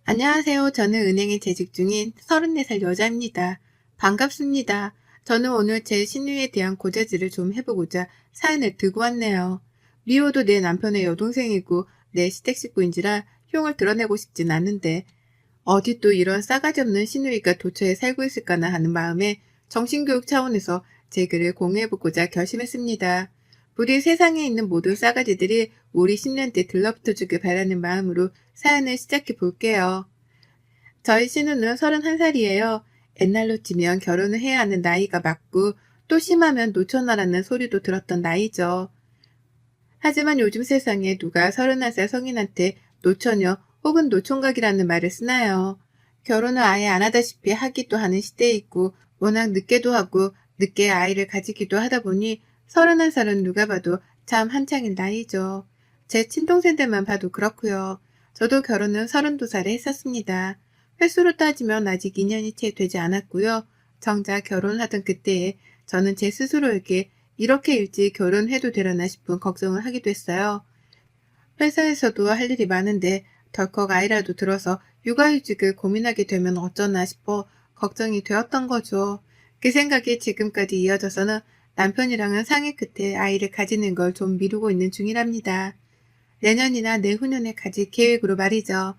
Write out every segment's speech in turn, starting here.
안녕하세요. 저는 은행에 재직 중인 34살 여자입니다. 반갑습니다. 저는 오늘 제 신유에 대한 고자질을 좀 해보고자 사연을 들고 왔네요. 미호도 내 남편의 여동생이고 내 시댁 식구인지라 흉을 드러내고 싶진 않는데 어디 또 이런 싸가지 없는 신우이가 도처에 살고 있을까나 하는 마음에 정신교육 차원에서 제 글을 공유해보고자 결심했습니다. 부디 세상에 있는 모든 싸가지들이 우리 10년대 들러붙어주길 바라는 마음으로 사연을 시작해 볼게요. 저희 신우는 31살이에요. 옛날로 치면 결혼을 해야 하는 나이가 맞고 또 심하면 노처녀라는 소리도 들었던 나이죠. 하지만 요즘 세상에 누가 31살 성인한테 노처녀 혹은 노총각이라는 말을 쓰나요? 결혼을 아예 안 하다시피 하기도 하는 시대에 있고 워낙 늦게도 하고 늦게 아이를 가지기도 하다 보니 31살은 누가 봐도 참 한창인 나이죠. 제 친동생들만 봐도 그렇고요. 저도 결혼은 32살에 했었습니다. 횟수로 따지면 아직 2년이 채 되지 않았고요. 정작 결혼하던 그때에 저는 제 스스로에게 이렇게 일찍 결혼해도 되려나 싶은 걱정을 하기도 했어요. 회사에서도 할 일이 많은데 덜컥 아이라도 들어서 육아휴직을 고민하게 되면 어쩌나 싶어 걱정이 되었던 거죠. 그 생각이 지금까지 이어져서는 남편이랑은 상의 끝에 아이를 가지는 걸 좀 미루고 있는 중이랍니다. 내년이나 내후년에 가질 계획으로 말이죠.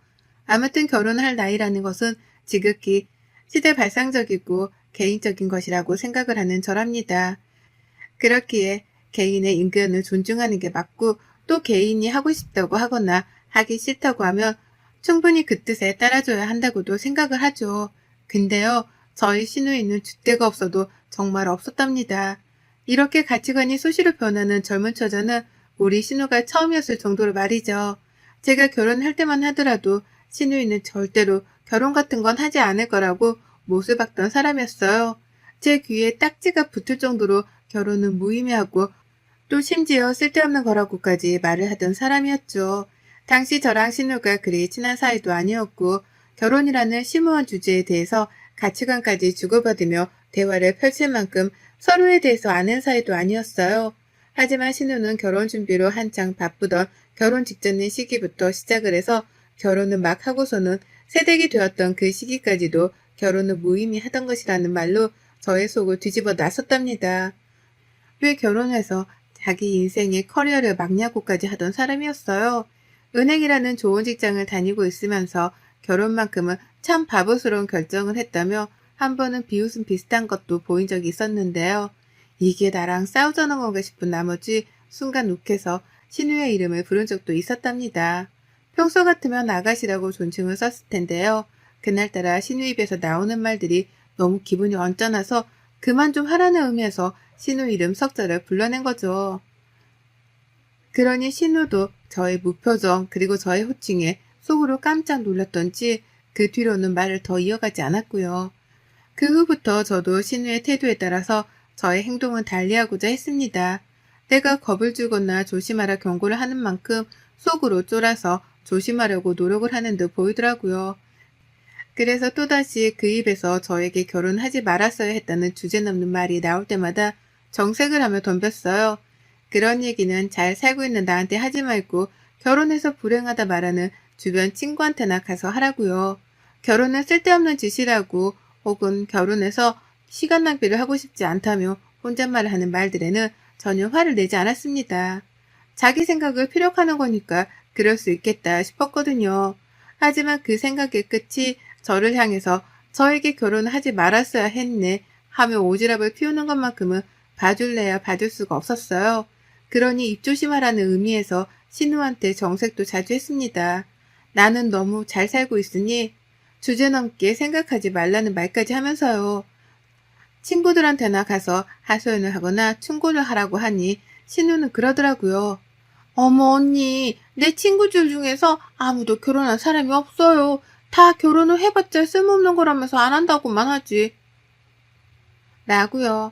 아무튼 결혼할 나이라는 것은 지극히 시대발상적이고 개인적인 것이라고 생각을 하는 저랍니다. 그렇기에 개인의 인견을 존중하는 게 맞고 또 개인이 하고 싶다고 하거나 하기 싫다고 하면 충분히 그 뜻에 따라줘야 한다고도 생각을 하죠. 근데요, 저희 시누이는 줏대가 없어도 정말 없었답니다. 이렇게 가치관이 수시로 변하는 젊은 처자는 우리 신우가 처음이었을 정도로 말이죠. 제가 결혼할 때만 하더라도 시누이는 절대로 결혼 같은 건 하지 않을 거라고 못을 박던 사람이었어요. 제 귀에 딱지가 붙을 정도로 결혼은 무의미하고 또 심지어 쓸데없는 거라고까지 말을 하던 사람이었죠. 당시 저랑 신우가 그리 친한 사이도 아니었고 결혼이라는 심오한 주제에 대해서 가치관까지 주고받으며 대화를 펼칠 만큼 서로에 대해서 아는 사이도 아니었어요. 하지만 신우는 결혼 준비로 한창 바쁘던 결혼 직전의 시기부터 시작을 해서 결혼을 막 하고서는 새댁이 되었던 그 시기까지도 결혼을 무의미하던 것이라는 말로 저의 속을 뒤집어 놨었답니다. 왜 결혼해서 자기 인생의 커리어를 막냐고까지 하던 사람이었어요. 은행이라는 좋은 직장을 다니고 있으면서 결혼만큼은 참 바보스러운 결정을 했다며 한 번은 비웃음 비슷한 것도 보인 적이 있었는데요. 이게 나랑 싸우자는 건가 싶은 나머지 순간 욱해서 신우의 이름을 부른 적도 있었답니다. 평소 같으면 아가씨라고 존칭을 썼을 텐데요. 그날따라 신우 입에서 나오는 말들이 너무 기분이 언짢아서 그만 좀 하라는 의미에서 신우 이름 석자를 불러낸 거죠. 그러니 신우도 저의 무표정 그리고 저의 호칭에 속으로 깜짝 놀랐던지 그 뒤로는 말을 더 이어가지 않았고요. 그 후부터 저도 신우의 태도에 따라서 저의 행동은 달리하고자 했습니다. 내가 겁을 주거나 조심하라 경고를 하는 만큼 속으로 쫄아서 조심하려고 노력을 하는 듯 보이더라고요. 그래서 또다시 그 입에서 저에게 결혼하지 말았어야 했다는 주제넘는 말이 나올 때마다 정색을 하며 덤볐어요. 그런 얘기는 잘 살고 있는 나한테 하지 말고 결혼해서 불행하다 말하는 주변 친구한테나 가서 하라고요. 결혼은 쓸데없는 짓이라고 혹은 결혼해서 시간 낭비를 하고 싶지 않다며 혼잣말을 하는 말들에는 전혀 화를 내지 않았습니다. 자기 생각을 피력하는 거니까 그럴 수 있겠다 싶었거든요. 하지만 그 생각의 끝이 저를 향해서 저에게 결혼하지 말았어야 했네 하며 오지랖을 피우는 것만큼은 봐줄래야 봐줄 수가 없었어요. 그러니 입조심하라는 의미에서 신우한테 정색도 자주 했습니다. 나는 너무 잘 살고 있으니 주제넘게 생각하지 말라는 말까지 하면서요. 친구들한테나 가서 하소연을 하거나 충고를 하라고 하니 신우는 그러더라고요. 어머 언니, 내 친구들 중에서 아무도 결혼한 사람이 없어요. 다 결혼을 해봤자 쓸모없는 거라면서 안 한다고만 하지. 라고요.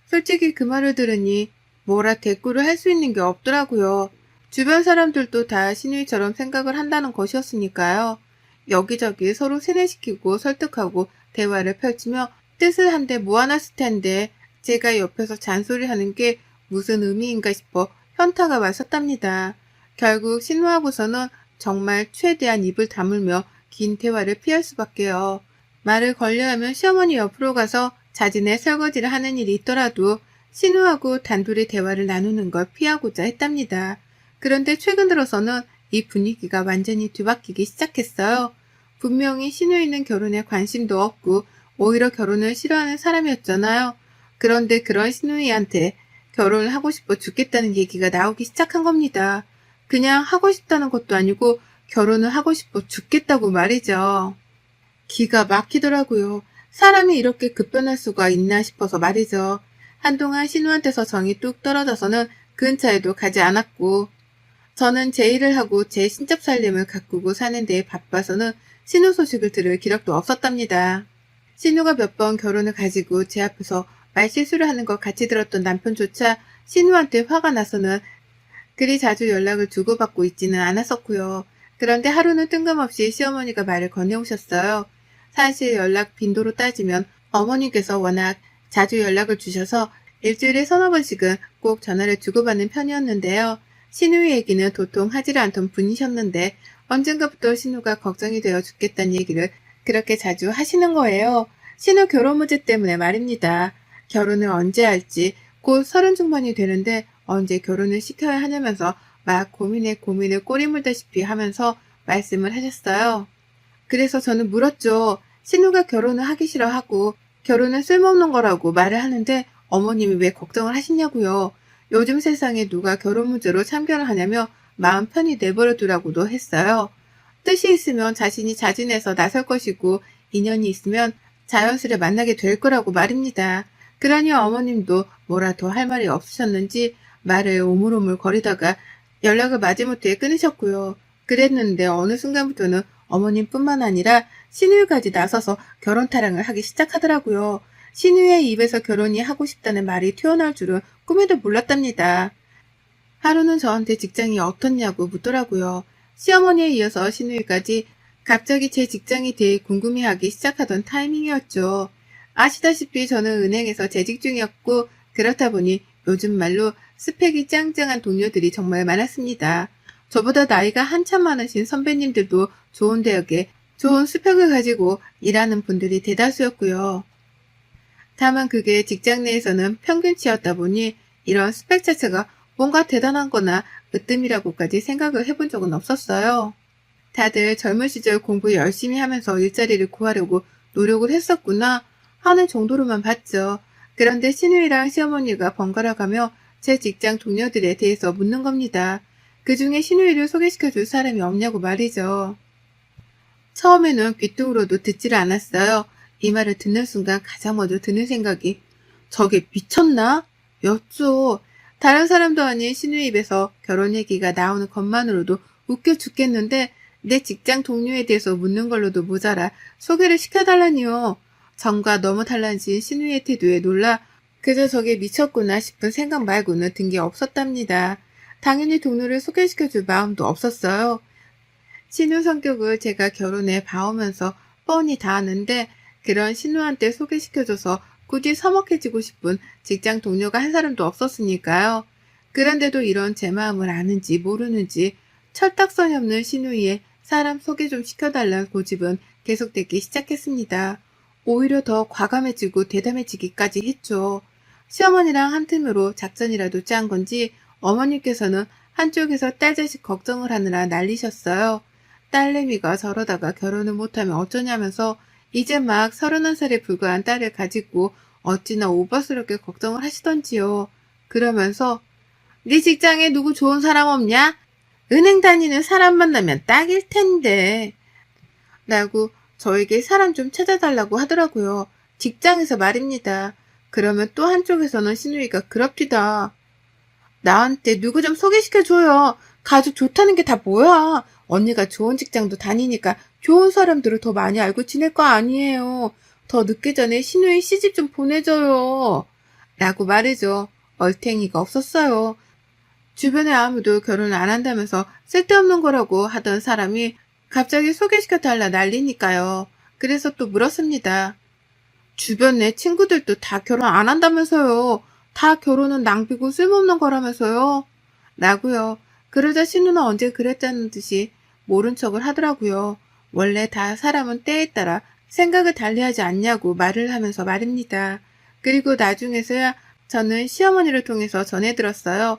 솔직히 그 말을 들으니 뭐라 대꾸를 할 수 있는 게 없더라고요. 주변 사람들도 다 신우이처럼 생각을 한다는 것이었으니까요. 여기저기 서로 세뇌시키고 설득하고 대화를 펼치며 뜻을 한데 모아놨을 텐데 제가 옆에서 잔소리하는 게 무슨 의미인가 싶어 현타가 왔었답니다. 결국 신우하고서는 정말 최대한 입을 다물며 긴 대화를 피할 수밖에요. 말을 걸려 하면 시어머니 옆으로 가서 자진의 설거지를 하는 일이 있더라도 신우하고 단둘이 대화를 나누는 걸 피하고자 했답니다. 그런데 최근 들어서는 이 분위기가 완전히 뒤바뀌기 시작했어요. 분명히 신우이는 결혼에 관심도 없고 오히려 결혼을 싫어하는 사람이었잖아요. 그런데 그런 신우이한테 결혼을 하고 싶어 죽겠다는 얘기가 나오기 시작한 겁니다. 그냥 하고 싶다는 것도 아니고 결혼을 하고 싶어 죽겠다고 말이죠. 기가 막히더라고요. 사람이 이렇게 급변할 수가 있나 싶어서 말이죠. 한동안 신우한테서 정이 뚝 떨어져서는 근처에도 가지 않았고, 저는 제 일을 하고 제 신접 살림을 가꾸고 사는 데에 바빠서는 신우 소식을 들을 기력도 없었답니다. 신우가 몇 번 결혼을 가지고 제 앞에서 말실수를 하는 걸 같이 들었던 남편조차 신우한테 화가 나서는 그리 자주 연락을 주고받고 있지는 않았었고요. 그런데 하루는 뜬금없이 시어머니가 말을 건네오셨어요. 사실 연락 빈도로 따지면 어머니께서 워낙 자주 연락을 주셔서 일주일에 서너 번씩은 꼭 전화를 주고받는 편이었는데요. 신우의 얘기는 도통 하지를 않던 분이셨는데 언젠가부터 신우가 걱정이 되어 죽겠다는 얘기를 그렇게 자주 하시는 거예요. 신우 결혼 문제 때문에 말입니다. 결혼을 언제 할지 곧 30 중반이 되는데 언제 결혼을 시켜야 하냐면서 막 고민에 고민을 꼬리 물다시피 하면서 말씀을 하셨어요. 그래서 저는 물었죠. 신우가 결혼을 하기 싫어하고 결혼은 쓸모없는 거라고 말을 하는데 어머님이 왜 걱정을 하시냐고요. 요즘 세상에 누가 결혼 문제로 참견을 하냐며 마음 편히 내버려 두라고도 했어요. 뜻이 있으면 자신이 자진해서 나설 것이고 인연이 있으면 자연스레 만나게 될 거라고 말입니다. 그러니 어머님도 뭐라 더 할 말이 없으셨는지 말을 오물오물 거리다가 연락을 마지못해 끊으셨고요. 그랬는데 어느 순간부터는 어머님뿐만 아니라 신우이까지 나서서 결혼 타령을 하기 시작하더라고요. 신우이의 입에서 결혼이 하고 싶다는 말이 튀어나올 줄은 꿈에도 몰랐답니다. 하루는 저한테 직장이 어떻냐고 묻더라고요. 시어머니에 이어서 신우이까지 갑자기 제 직장에 대해 궁금해하기 시작하던 타이밍이었죠. 아시다시피 저는 은행에서 재직 중이었고 그렇다 보니 요즘 말로 스펙이 짱짱한 동료들이 정말 많았습니다. 저보다 나이가 한참 많으신 선배님들도 좋은 대학에 좋은 스펙을 가지고 일하는 분들이 대다수였고요. 다만 그게 직장 내에서는 평균치였다 보니 이런 스펙 자체가 뭔가 대단한 거나 으뜸이라고까지 생각을 해본 적은 없었어요. 다들 젊은 시절 공부 열심히 하면서 일자리를 구하려고 노력을 했었구나 하는 정도로만 봤죠. 그런데 신우이랑 시어머니가 번갈아 가며 제 직장 동료들에 대해서 묻는 겁니다. 그 중에 신우이를 소개시켜줄 사람이 없냐고 말이죠. 처음에는 귀뚱으로도 듣지를 않았어요. 이 말을 듣는 순간 가장 먼저 드는 생각이 저게 미쳤나? 였죠. 다른 사람도 아닌 신우의 입에서 결혼 얘기가 나오는 것만으로도 웃겨 죽겠는데 내 직장 동료에 대해서 묻는 걸로도 모자라 소개를 시켜달라니요. 전과 너무 달라진 신우의 태도에 놀라 그저 저게 미쳤구나 싶은 생각 말고는 든 게 없었답니다. 당연히 동료를 소개시켜줄 마음도 없었어요. 신우 성격을 제가 결혼해 봐오면서 뻔히 다 아는데 그런 신우한테 소개시켜줘서 굳이 서먹해지고 싶은 직장 동료가 한 사람도 없었으니까요. 그런데도 이런 제 마음을 아는지 모르는지 철딱선이 없는 신우이의 사람 소개 좀 시켜달라는 고집은 계속되기 시작했습니다. 오히려 더 과감해지고 대담해지기까지 했죠. 시어머니랑 한 틈으로 작전이라도 짠 건지 어머니께서는 한쪽에서 딸 자식 걱정을 하느라 난리셨어요. 딸내미가 저러다가 결혼을 못하면 어쩌냐면서 이제 막 31살에 불과한 딸을 가지고 어찌나 오버스럽게 걱정을 하시던지요. 그러면서 네 직장에 누구 좋은 사람 없냐? 은행 다니는 사람 만나면 딱일 텐데 라고 저에게 사람 좀 찾아달라고 하더라고요. 직장에서 말입니다. 그러면 또 한쪽에서는 신우이가 그럽디다. 나한테 누구 좀 소개시켜줘요. 가족 좋다는 게 다 뭐야. 언니가 좋은 직장도 다니니까 좋은 사람들을 더 많이 알고 지낼 거 아니에요. 더 늦기 전에 신우이 시집 좀 보내줘요. 라고 말해줘. 얼탱이가 없었어요. 주변에 아무도 결혼을 안 한다면서 쓸데없는 거라고 하던 사람이 갑자기 소개시켜달라 난리니까요. 그래서 또 물었습니다. 주변에 친구들도 다 결혼 안 한다면서요. 다 결혼은 낭비고 쓸모없는 거라면서요. 라고요. 그러자 신우는 언제 그랬다는 듯이 모른 척을 하더라고요. 원래 다 사람은 때에 따라 생각을 달리하지 않냐고 말을 하면서 말입니다. 그리고 나중에서야 저는 시어머니를 통해서 전해 들었어요.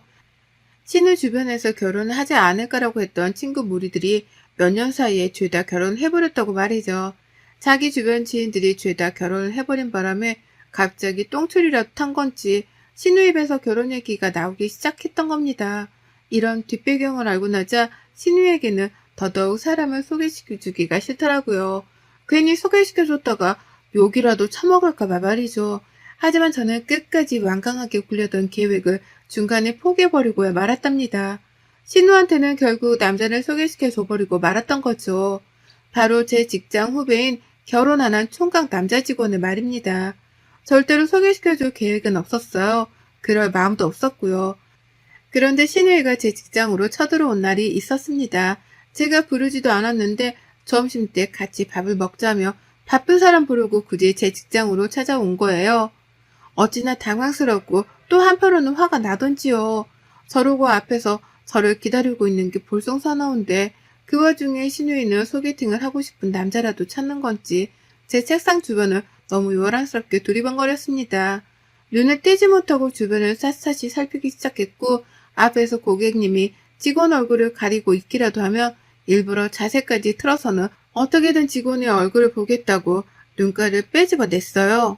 신우 주변에서 결혼을 하지 않을 거라고 했던 친구 무리들이 몇 년 사이에 죄다 결혼해버렸다고 말이죠. 자기 주변 지인들이 죄다 결혼을 해버린 바람에 갑자기 똥줄이라도 탄 건지 신우 입에서 결혼 얘기가 나오기 시작했던 겁니다. 이런 뒷배경을 알고 나자 신우에게는 더더욱 사람을 소개시켜주기가 싫더라고요. 괜히 소개시켜줬다가 욕이라도 처먹을까봐 말이죠. 하지만 저는 끝까지 완강하게 굴려던 계획을 중간에 포기해버리고야 말았답니다. 신우한테는 결국 남자를 소개시켜줘버리고 말았던 거죠. 바로 제 직장 후배인 결혼 안 한 총각 남자 직원을 말입니다. 절대로 소개시켜줄 계획은 없었어요. 그럴 마음도 없었고요. 그런데 신우이가 제 직장으로 쳐들어온 날이 있었습니다. 제가 부르지도 않았는데 점심때 같이 밥을 먹자며 바쁜 사람 부르고 굳이 제 직장으로 찾아온 거예요. 어찌나 당황스럽고 또 한편으로는 화가 나던지요. 저러고 앞에서 저를 기다리고 있는 게 볼썽사나운데 그 와중에 신우이는 소개팅을 하고 싶은 남자라도 찾는 건지 제 책상 주변을 너무 요란스럽게 두리번거렸습니다. 눈을 떼지 못하고 주변을 샅샅이 살피기 시작했고 앞에서 고객님이 직원 얼굴을 가리고 있기라도 하면 일부러 자세까지 틀어서는 어떻게든 직원의 얼굴을 보겠다고 눈가를 빼집어냈어요.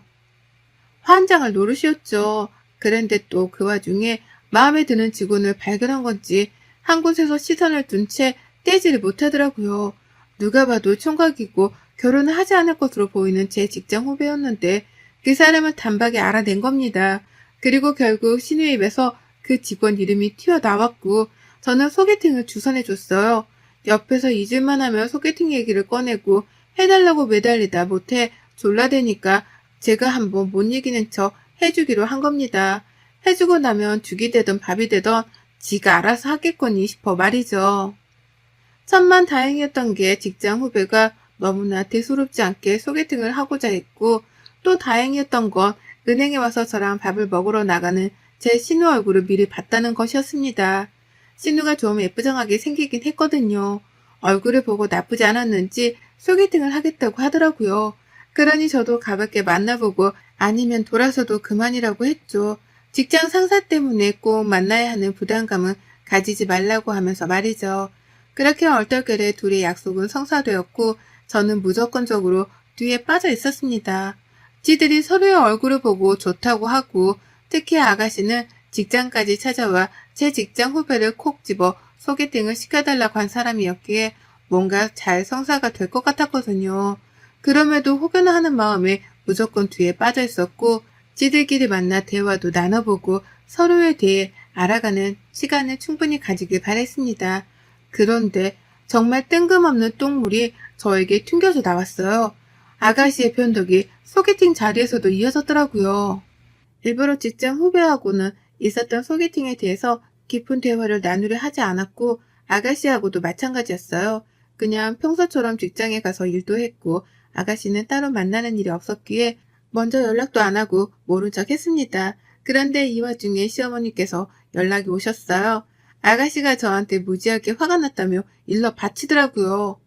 환장을 노릇이었죠. 그런데 또 그 와중에 마음에 드는 직원을 발견한 건지 한 곳에서 시선을 둔 채 떼지를 못하더라고요. 누가 봐도 총각이고 결혼을 하지 않을 것으로 보이는 제 직장 후배였는데 그 사람을 단박에 알아낸 겁니다. 그리고 결국 신우 입에서 그 직원 이름이 튀어나왔고 저는 소개팅을 주선해줬어요. 옆에서 잊을만 하면 소개팅 얘기를 꺼내고 해달라고 매달리다 못해 졸라대니까 제가 한번 못 이기는 척 해주기로 한 겁니다. 해주고 나면 죽이 되던 밥이 되던 지가 알아서 하겠거니 싶어 말이죠. 천만 다행이었던 게 직장 후배가 너무나 대수롭지 않게 소개팅을 하고자 했고 또 다행이었던 건 은행에 와서 저랑 밥을 먹으러 나가는 제 신우 얼굴을 미리 봤다는 것이었습니다. 신우가 좀 예쁘장하게 생기긴 했거든요. 얼굴을 보고 나쁘지 않았는지 소개팅을 하겠다고 하더라고요. 그러니 저도 가볍게 만나보고 아니면 돌아서도 그만이라고 했죠. 직장 상사 때문에 꼭 만나야 하는 부담감은 가지지 말라고 하면서 말이죠. 그렇게 얼떨결에 둘의 약속은 성사되었고 저는 무조건적으로 뒤에 빠져 있었습니다. 지들이 서로의 얼굴을 보고 좋다고 하고 특히 아가씨는 직장까지 찾아와 제 직장 후배를 콕 집어 소개팅을 시켜달라고 한 사람이었기에 뭔가 잘 성사가 될 것 같았거든요. 그럼에도 혹여나 하는 마음에 무조건 뒤에 빠져 있었고 지들끼리 만나 대화도 나눠보고 서로에 대해 알아가는 시간을 충분히 가지길 바랬습니다. 그런데 정말 뜬금없는 똥물이 저에게 튕겨져 나왔어요. 아가씨의 변덕이 소개팅 자리에서도 이어졌더라고요. 일부러 직장 후배하고는 있었던 소개팅에 대해서 깊은 대화를 나누려 하지 않았고 아가씨하고도 마찬가지였어요. 그냥 평소처럼 직장에 가서 일도 했고 아가씨는 따로 만나는 일이 없었기에 먼저 연락도 안 하고 모른 척 했습니다. 그런데 이 와중에 시어머니께서 연락이 오셨어요. 아가씨가 저한테 무지하게 화가 났다며 일러 바치더라고요.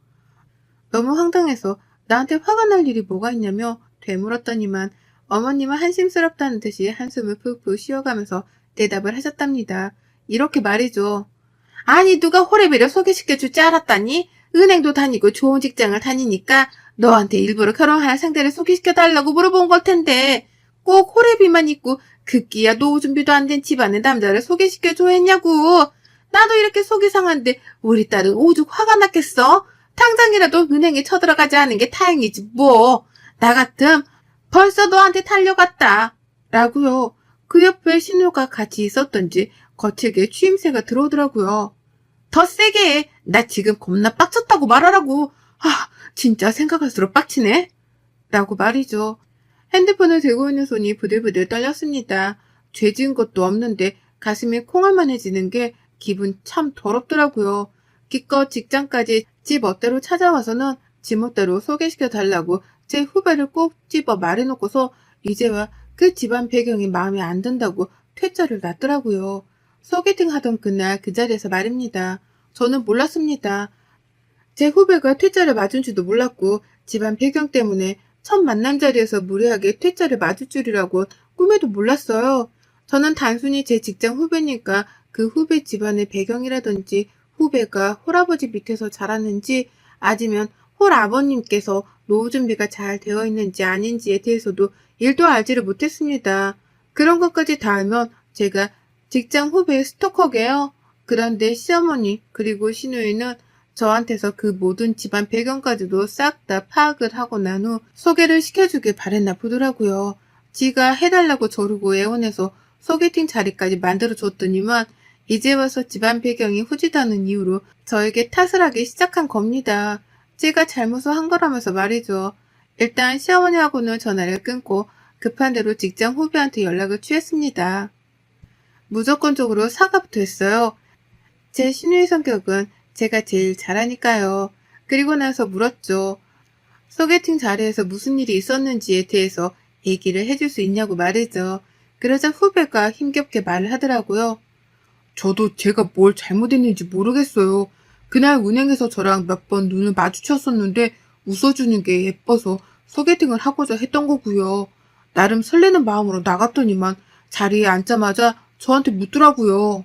너무 황당해서 나한테 화가 날 일이 뭐가 있냐며 되물었더니만 어머님은 한심스럽다는 듯이 한숨을 푹푹 쉬어가면서 대답을 하셨답니다. 이렇게 말이죠. 아니 누가 호래비를 소개시켜줄 줄 알았다니? 은행도 다니고 좋은 직장을 다니니까 너한테 일부러 결혼할 상대를 소개시켜달라고 물어본 걸 텐데 꼭 호래비만 있고 급기야 노후 준비도 안 된 집안의 남자를 소개시켜줘 했냐고. 나도 이렇게 속이 상한데 우리 딸은 오죽 화가 났겠어? 당장이라도 은행에 쳐들어가지 않은 게 다행이지 뭐. 나 같음 벌써 너한테 달려갔다. 라고요. 그 옆에 신우가 같이 있었던지 거칠게 추임새가 들어오더라고요. 더 세게 해. 나 지금 겁나 빡쳤다고 말하라고. 아, 진짜 생각할수록 빡치네. 라고 말이죠. 핸드폰을 들고 있는 손이 부들부들 떨렸습니다. 죄 지은 것도 없는데 가슴이 콩알만해지는 게 기분 참 더럽더라고요. 기껏 직장까지 지 멋대로 찾아와서는 지 멋대로 소개시켜달라고 제 후배를 꼭 집어 말해놓고서 이제와 그 집안 배경이 마음에 안 든다고 퇴짜를 놨더라고요. 소개팅 하던 그날 그 자리에서 말입니다. 저는 몰랐습니다. 제 후배가 퇴짜를 맞은 줄도 몰랐고 집안 배경 때문에 첫 만남 자리에서 무례하게 퇴짜를 맞을 줄이라고 꿈에도 몰랐어요. 저는 단순히 제 직장 후배니까 그 후배 집안의 배경이라든지 후배가 홀아버지 밑에서 자랐는지 아니면 홀아버님께서 노후 준비가 잘 되어 있는지 아닌지에 대해서도 일도 알지를 못했습니다. 그런 것까지 다 알면 제가 직장 후배의 스토커게요. 그런데 시어머니 그리고 시누이는 저한테서 그 모든 집안 배경까지도 싹 다 파악을 하고 난 후 소개를 시켜주길 바랬나 보더라고요. 지가 해달라고 저르고 애원해서 소개팅 자리까지 만들어줬더니만 이제 와서 집안 배경이 후지다는 이유로 저에게 탓을 하기 시작한 겁니다. 제가 잘못을 한 거라면서 말이죠. 일단 시어머니하고는 전화를 끊고 급한 대로 직장 후배한테 연락을 취했습니다. 무조건적으로 사과부터 했어요. 제 시누이 성격은 제가 제일 잘하니까요. 그리고 나서 물었죠. 소개팅 자리에서 무슨 일이 있었는지에 대해서 얘기를 해줄 수 있냐고 말이죠. 그러자 후배가 힘겹게 말을 하더라고요. 저도 제가 뭘 잘못했는지 모르겠어요. 그날 은행에서 저랑 몇 번 눈을 마주쳤었는데 웃어주는 게 예뻐서 소개팅을 하고자 했던 거고요. 나름 설레는 마음으로 나갔더니만 자리에 앉자마자 저한테 묻더라고요.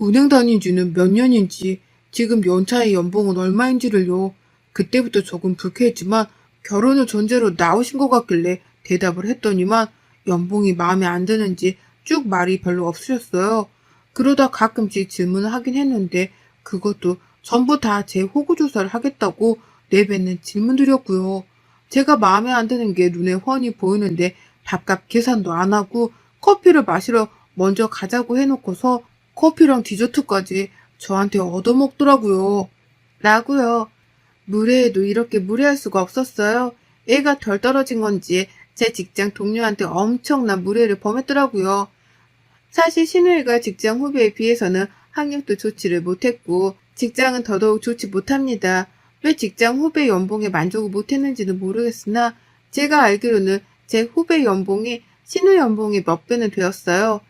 은행 다닌 지는 몇 년인지, 지금 연차의 연봉은 얼마인지를요. 그때부터 조금 불쾌했지만 결혼을 전제로 나오신 것 같길래 대답을 했더니만 연봉이 마음에 안 드는지 쭉 말이 별로 없으셨어요. 그러다 가끔씩 질문을 하긴 했는데 그것도 전부 다 제 호구조사를 하겠다고 내뱉는 질문들이었고요. 제가 마음에 안 드는 게 눈에 훤히 보이는데 밥값 계산도 안 하고 커피를 마시러 먼저 가자고 해놓고서 커피랑 디저트까지 저한테 얻어먹더라고요. 라고요. 무례해도 이렇게 무례할 수가 없었어요. 애가 덜 떨어진 건지 제 직장 동료한테 엄청난 무례를 범했더라고요. 사실 신우이가 직장 후배에 비해서는 학력도 좋지를 못했고 직장은 더더욱 좋지 못합니다. 왜 직장 후배 연봉에 만족을 못했는지는 모르겠으나 제가 알기로는 제 후배 연봉이 신우 연봉의 몇 배는 되었어요.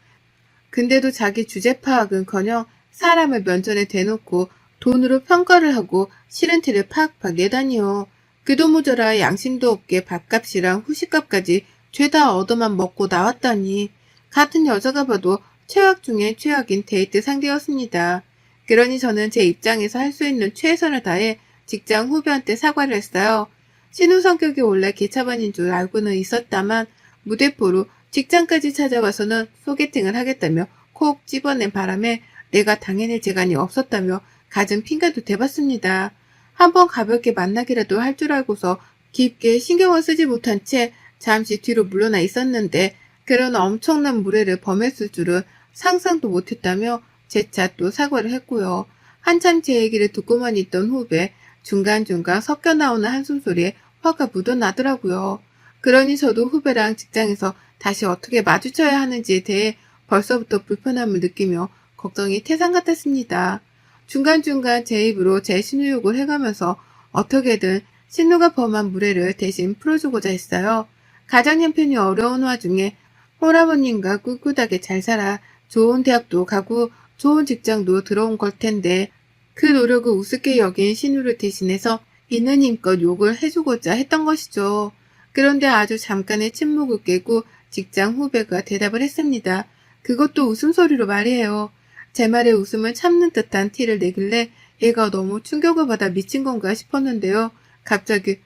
근데도 자기 주제 파악은커녕 사람을 면전에 대놓고 돈으로 평가를 하고 싫은 티를 팍팍 내다니요. 그도 모자라 양심도 없게 밥값이랑 후식값까지 죄다 얻어만 먹고 나왔다니. 같은 여자가 봐도 최악 중에 최악인 데이트 상대였습니다. 그러니 저는 제 입장에서 할 수 있는 최선을 다해 직장 후배한테 사과를 했어요. 신우 성격이 원래 개차반인 줄 알고는 있었다만 무대포로 직장까지 찾아와서는 소개팅을 하겠다며 콕 집어낸 바람에 내가 당해낼 재간이 없었다며 갖은 핑계도 대봤습니다. 한번 가볍게 만나기라도 할 줄 알고서 깊게 신경을 쓰지 못한 채 잠시 뒤로 물러나 있었는데 그런 엄청난 무례를 범했을 줄은 상상도 못했다며 재차 또 사과를 했고요. 한참 제 얘기를 듣고만 있던 후배 중간중간 섞여 나오는 한숨소리에 화가 묻어나더라고요. 그러니 저도 후배랑 직장에서 다시 어떻게 마주쳐야 하는지에 대해 벌써부터 불편함을 느끼며 걱정이 태산 같았습니다. 중간중간 제 입으로 제 신우욕을 해가면서 어떻게든 신우가 범한 무례를 대신 풀어주고자 했어요. 가장 형편이 어려운 와중에 홀아버님과 꿋꿋하게 잘 살아 좋은 대학도 가고 좋은 직장도 들어온 걸 텐데 그 노력을 우습게 여긴 신우를 대신해서 있는 힘껏 욕을 해주고자 했던 것이죠. 그런데 아주 잠깐의 침묵을 깨고 직장 후배가 대답을 했습니다. 그것도 웃음소리로 말이에요. 제 말에 웃음을 참는 듯한 티를 내길래 얘가 너무 충격을 받아 미친 건가 싶었는데요. 갑자기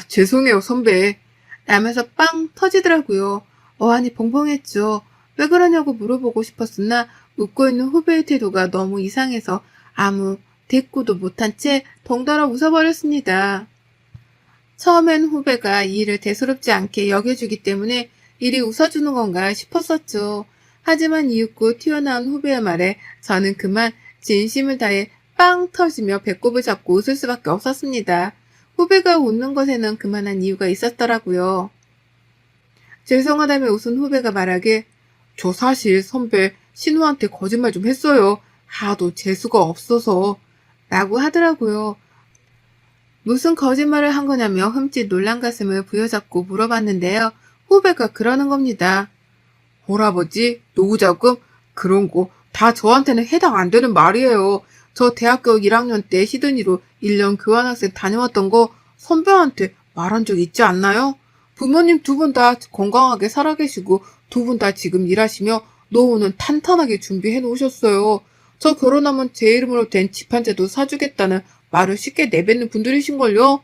죄송해요 선배 라면서 빵 터지더라고요. 어안이 벙벙했죠. 왜 그러냐고 물어보고 싶었으나 웃고 있는 후배의 태도가 너무 이상해서 아무 대꾸도 못한 채 덩달아 웃어버렸습니다. 처음엔 후배가 이 일을 대수롭지 않게 여겨주기 때문에 일이 웃어주는 건가 싶었었죠. 하지만 이윽고 튀어나온 후배의 말에 저는 그만 진심을 다해 빵 터지며 배꼽을 잡고 웃을 수밖에 없었습니다. 후배가 웃는 것에는 그만한 이유가 있었더라고요. 죄송하다며 웃은 후배가 말하길 저 사실 선배 신우한테 거짓말 좀 했어요. 하도 재수가 없어서 라고 하더라고요. 무슨 거짓말을 한 거냐며 흠칫 놀란 가슴을 부여잡고 물어봤는데요. 후배가 그러는 겁니다. 홀아버지, 노후자금 그런 거 다 저한테는 해당 안 되는 말이에요. 저 대학교 1학년 때 시드니로 1년 교환학생 다녀왔던 거 선배한테 말한 적 있지 않나요? 부모님 두 분 다 건강하게 살아계시고 두 분 다 지금 일하시며 노후는 탄탄하게 준비해 놓으셨어요. 저 결혼하면 제 이름으로 된 집 한 채도 사주겠다는 말을 쉽게 내뱉는 분들이신걸요?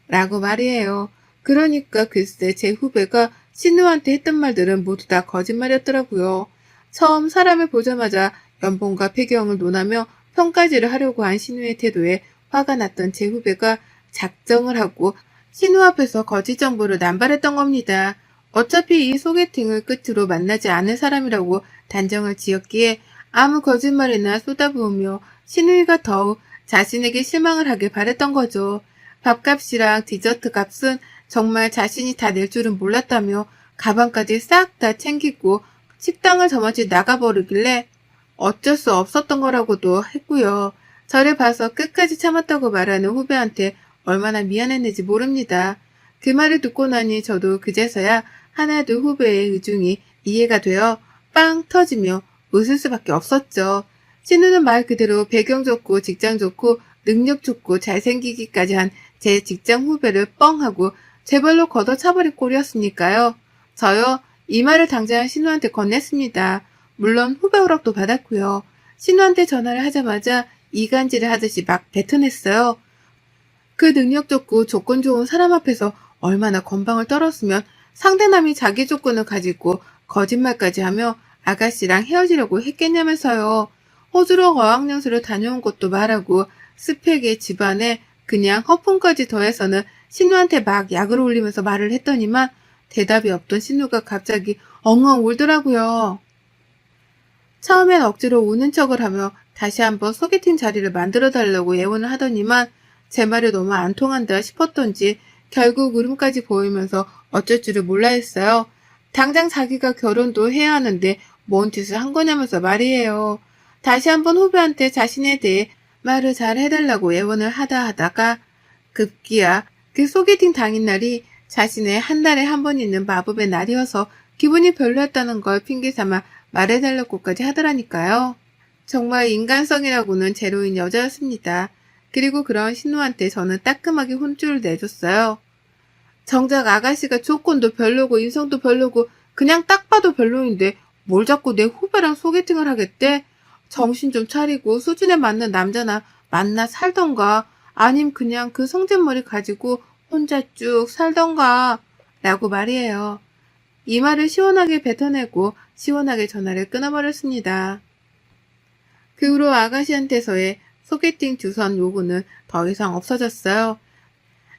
라고 말이에요. 그러니까 글쎄 제 후배가 신우한테 했던 말들은 모두 다 거짓말이었더라고요. 처음 사람을 보자마자 연봉과 배경을 논하며 평가질을 하려고 한 신우의 태도에 화가 났던 제 후배가 작정을 하고 신우 앞에서 거짓 정보를 남발했던 겁니다. 어차피 이 소개팅을 끝으로 만나지 않을 사람이라고 단정을 지었기에 아무 거짓말이나 쏟아부으며 신우이가 더욱 자신에게 실망을 하길 바랬던 거죠. 밥값이랑 디저트 값은 정말 자신이 다 낼 줄은 몰랐다며 가방까지 싹 다 챙기고 식당을 저마치 나가버리길래 어쩔 수 없었던 거라고도 했고요. 저를 봐서 끝까지 참았다고 말하는 후배한테 얼마나 미안했는지 모릅니다. 그 말을 듣고 나니 저도 그제서야 하나둘 후배의 의중이 이해가 되어 빵 터지며 웃을 수밖에 없었죠. 신우는 말 그대로 배경 좋고 직장 좋고 능력 좋고 잘생기기까지 한 제 직장 후배를 뻥하고 제 발로 걷어차버릴 꼴이었으니까요. 저요, 이 말을 당장 신우한테 건넸습니다. 물론 후배 허락도 받았고요. 신우한테 전화를 하자마자 이간질을 하듯이 막 뱉어냈어요. 그 능력 좋고 조건 좋은 사람 앞에서 얼마나 건방을 떨었으면 상대남이 자기 조건을 가지고 거짓말까지 하며 아가씨랑 헤어지려고 했겠냐면서요. 호주로 어학연수를 다녀온 것도 말하고 스펙의 집안에 그냥 허풍까지 더해서는 신우한테 막 약을 올리면서 말을 했더니만 대답이 없던 신우가 갑자기 엉엉 울더라고요. 처음엔 억지로 우는 척을 하며 다시 한번 소개팅 자리를 만들어달라고 예언을 하더니만 제 말이 너무 안 통한다 싶었던지 결국 울음까지 보이면서 어쩔 줄을 몰라 했어요. 당장 자기가 결혼도 해야 하는데 뭔 짓을 한 거냐면서 말이에요. 다시 한번 후배한테 자신에 대해 말을 잘 해달라고 예언을 하다가 급기야 그 소개팅 당일날이 자신의 한 달에 한 번 있는 마법의 날이어서 기분이 별로였다는 걸 핑계삼아 말해달라고까지 하더라니까요. 정말 인간성이라고는 제로인 여자였습니다. 그리고 그런 신우한테 저는 따끔하게 혼쭐을 내줬어요. 정작 아가씨가 조건도 별로고 인성도 별로고 그냥 딱 봐도 별로인데 뭘 자꾸 내 후배랑 소개팅을 하겠대? 정신 좀 차리고 수준에 맞는 남자나 만나 살던가 아님 그냥 그 성질머리 가지고 혼자 쭉 살던가 라고 말이에요. 이 말을 시원하게 뱉어내고 시원하게 전화를 끊어버렸습니다. 그 후로 아가씨한테서의 소개팅 주선 요구는 더 이상 없어졌어요.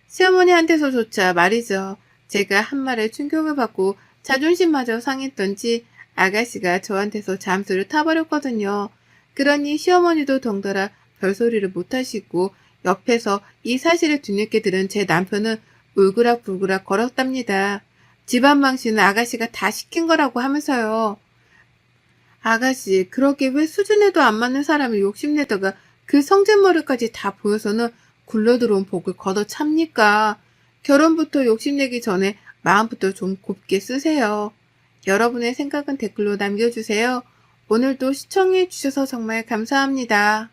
시어머니한테서조차 말이죠. 제가 한 말에 충격을 받고 자존심마저 상했던지 아가씨가 저한테서 잠수를 타버렸거든요. 그러니 시어머니도 덩달아 별소리를 못하시고 옆에서 이 사실을 뒤늦게 들은 제 남편은 울그락불그락 걸었답니다. 집안 망신은 아가씨가 다 시킨 거라고 하면서요. 아가씨, 그렇게 왜 수준에도 안 맞는 사람을 욕심내다가 그 성질머리까지 다 보여서는 굴러들어온 복을 걷어찹니까? 결혼부터 욕심내기 전에 마음부터 좀 곱게 쓰세요. 여러분의 생각은 댓글로 남겨주세요. 오늘도 시청해주셔서 정말 감사합니다.